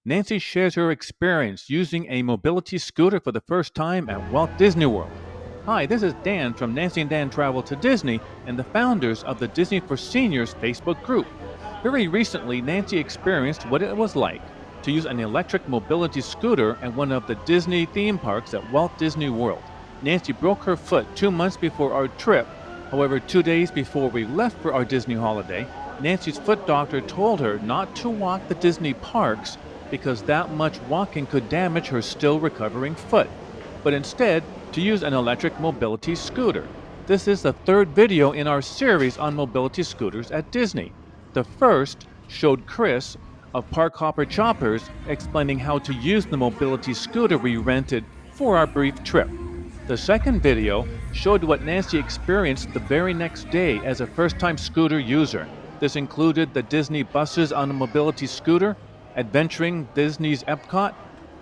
Nancy shares her experience using a mobility scooter for the first time at Walt Disney World. Hi, this is Dan from Nancy and Dan Travel to Disney and the founders of the Disney for Seniors Facebook group. Very recently, Nancy experienced what it was like to use an electric mobility scooter at one of the Disney theme parks at Walt Disney World. Nancy broke her foot 2 months before our trip. However, 2 days before we left for our Disney holiday, Nancy's foot doctor told her not to walk the Disney parks because that much walking could damage her still recovering foot, but instead to use an electric mobility scooter. This is the third video in our series on mobility scooters at Disney. The first showed Chris of Park Hopper Choppers explaining how to use the mobility scooter we rented for our brief trip. The second video showed what Nancy experienced the very next day as a first-time scooter user. This included the Disney buses on a mobility scooter, adventuring Disney's EPCOT,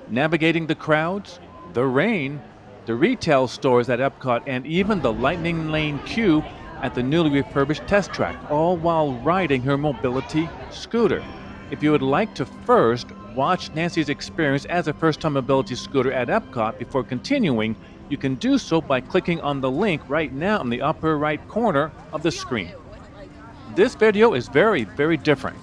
navigating the crowds, the rain, the retail stores at EPCOT, and even the Lightning Lane queue at the newly refurbished test track, all while riding her mobility scooter. If you would like to first watch Nancy's experience as a first-time mobility scooter at EPCOT before continuing, you can do so by clicking on the link right now in the upper right corner of the screen. This video is very, very different.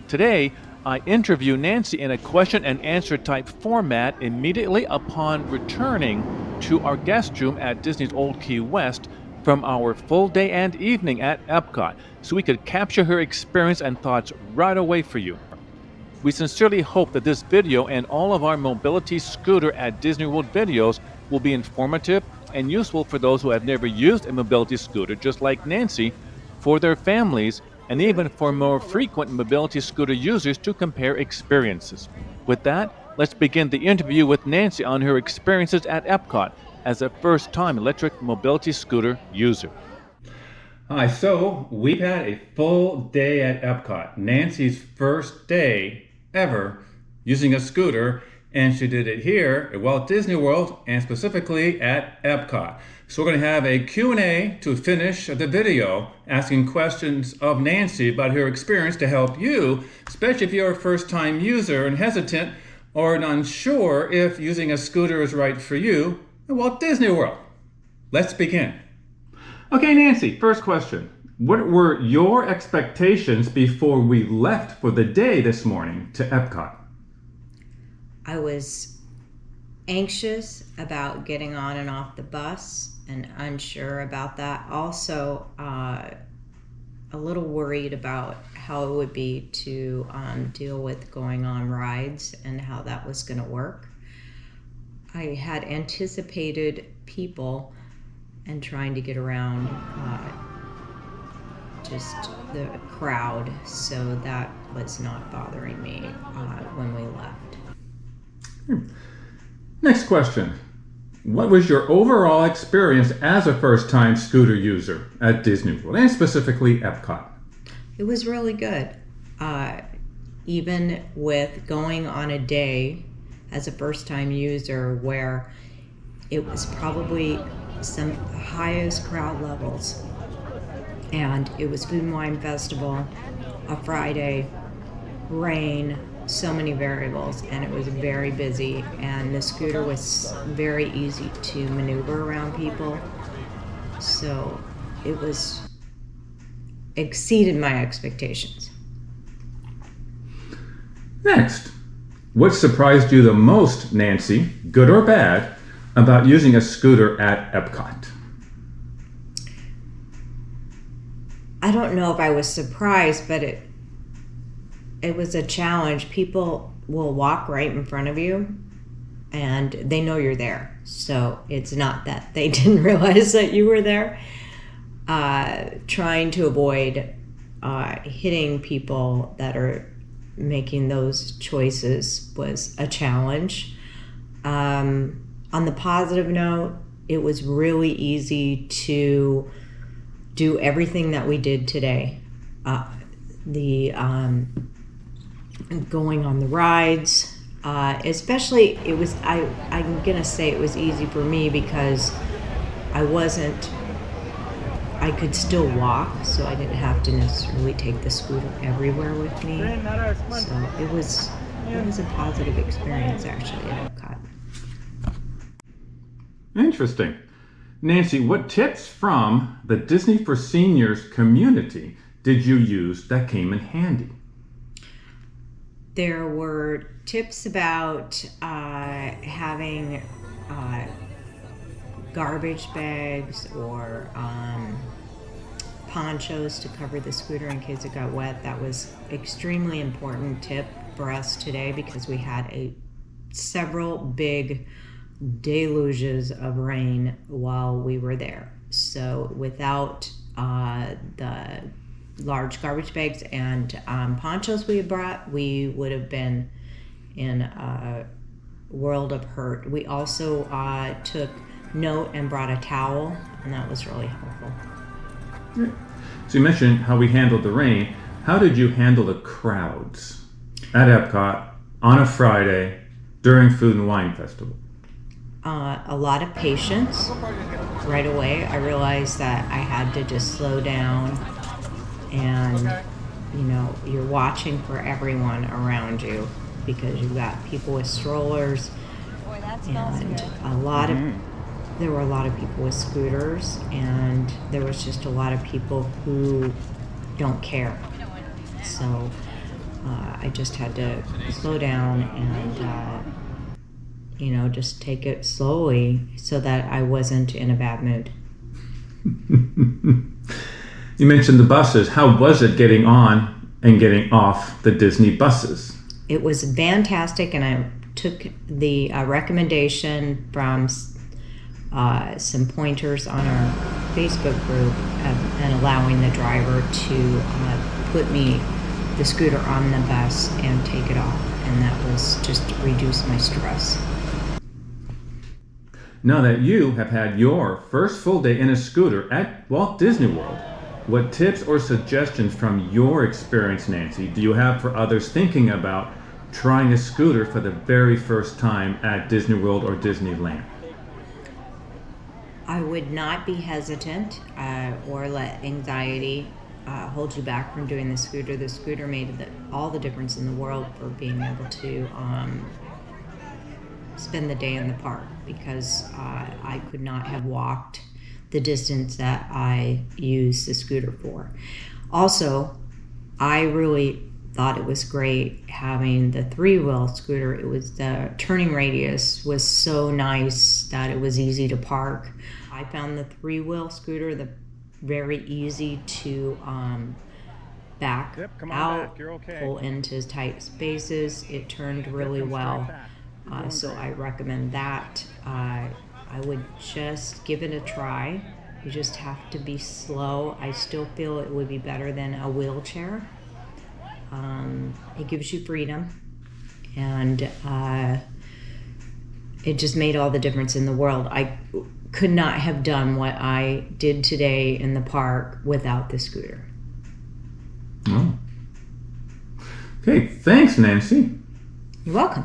Today, I interview Nancy in a question and answer type format immediately upon returning to our guest room at Disney's Old Key West from our full day and evening at EPCOT, so we could capture her experience and thoughts right away for you. We sincerely hope that this video and all of our mobility scooter at Disney World videos will be informative and useful for those who have never used a mobility scooter, just like Nancy, for their families, and even for more frequent mobility scooter users to compare experiences. With that, let's begin the interview with Nancy on her experiences at EPCOT as a first-time electric mobility scooter user. Hi, so we've had a full day at EPCOT, Nancy's first day ever using a scooter, and she did it here at Walt Disney World and specifically at EPCOT. So we're going to have a Q&A to finish the video, asking questions of Nancy about her experience to help you, especially if you're a first-time user and hesitant or unsure if using a scooter is right for you at Walt Disney World. Let's begin. Okay, Nancy, first question. What were your expectations before we left for the day this morning to EPCOT? I was anxious about getting on and off the bus and unsure about that. Also, a little worried about how it would be to deal with going on rides and how that was going to work. I had anticipated people and trying to get around just the crowd, so that was not bothering me when we left. Next question. What was your overall experience as a first-time scooter user at Disney World, and specifically EPCOT? It was really good. Even with going on a day as a first-time user where it was probably some highest crowd levels, and it was Food and Wine Festival, a Friday, rain, so many variables, and it was very busy, and the scooter was very easy to maneuver around people, so it was exceeded my expectations. Next, what surprised you the most, Nancy, good or bad, about using a scooter at EPCOT? I don't know if I was surprised, but it was a challenge. People will walk right in front of you and they know you're there. So it's not that they didn't realize that you were there. Trying to avoid hitting people that are making those choices was a challenge. On the positive note, it was really easy to do everything that we did today. Going on the rides, especially I'm gonna say it was easy for me because I could still walk, so I didn't have to necessarily take the scooter everywhere with me. So it was it was a positive experience actually at EPCOT. Interesting. Nancy, what tips from the Disney for Seniors community did you use that came in handy? There were tips about having garbage bags or ponchos to cover the scooter in case it got wet. That was extremely important tip for us today because we had several big deluges of rain while we were there. So without the large garbage bags and ponchos we had brought, we would have been in a world of hurt. We also took note and brought a towel, and that was really helpful. So you mentioned how we handled the rain. How did you handle the crowds at EPCOT on a Friday during Food and Wine Festival? A lot of patience. Right away, I realized that I had to just slow down, and you're watching for everyone around you because you've got people with strollers, and there were a lot of people with scooters, and there was just a lot of people who don't care. So I just had to slow down and just take it slowly so that I wasn't in a bad mood. You mentioned the buses. How was it getting on and getting off the Disney buses? It was fantastic, and I took the recommendation from some pointers on our Facebook group and allowing the driver to put the scooter on the bus and take it off, and that was just to reduce my stress. Now that you have had your first full day in a scooter at Walt Disney World, what tips or suggestions from your experience, Nancy, do you have for others thinking about trying a scooter for the very first time at Disney World or Disneyland? I would not be hesitant or let anxiety hold you back from doing the scooter. The scooter made all the difference in the world for being able to spend the day in the park, because I could not have walked the distance that I used the scooter for. Also, I really thought it was great having the three-wheel scooter. The turning radius was so nice that it was easy to park. I found the three-wheel scooter very easy to back out, pull into tight spaces. It turned really well. So I recommend that. I would just give it a try. You just have to be slow. I still feel it would be better than a wheelchair. It gives you freedom, and it just made all the difference in the world. I could not have done what I did today in the park without the scooter. Oh. Okay, thanks, Nancy. You're welcome.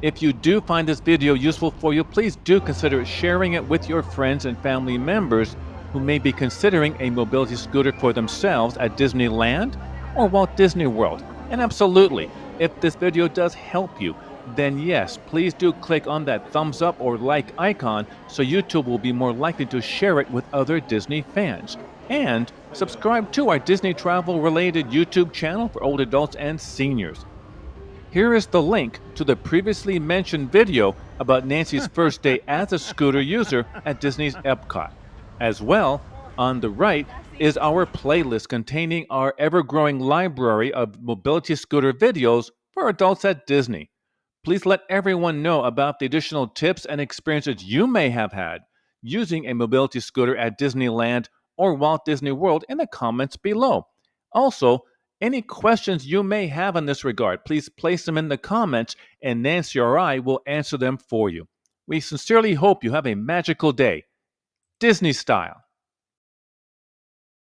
If you do find this video useful for you, please do consider sharing it with your friends and family members who may be considering a mobility scooter for themselves at Disneyland or Walt Disney World. And absolutely, if this video does help you, then yes, please do click on that thumbs up or like icon so YouTube will be more likely to share it with other Disney fans. And subscribe to our Disney travel related YouTube channel for old adults and seniors. Here is the link to the previously mentioned video about Nancy's first day as a scooter user at Disney's EPCOT. As well, on the right is our playlist containing our ever-growing library of mobility scooter videos for adults at Disney. Please let everyone know about the additional tips and experiences you may have had using a mobility scooter at Disneyland or Walt Disney World in the comments below. Also, any questions you may have in this regard, please place them in the comments and Nancy or I will answer them for you. We sincerely hope you have a magical day, Disney style.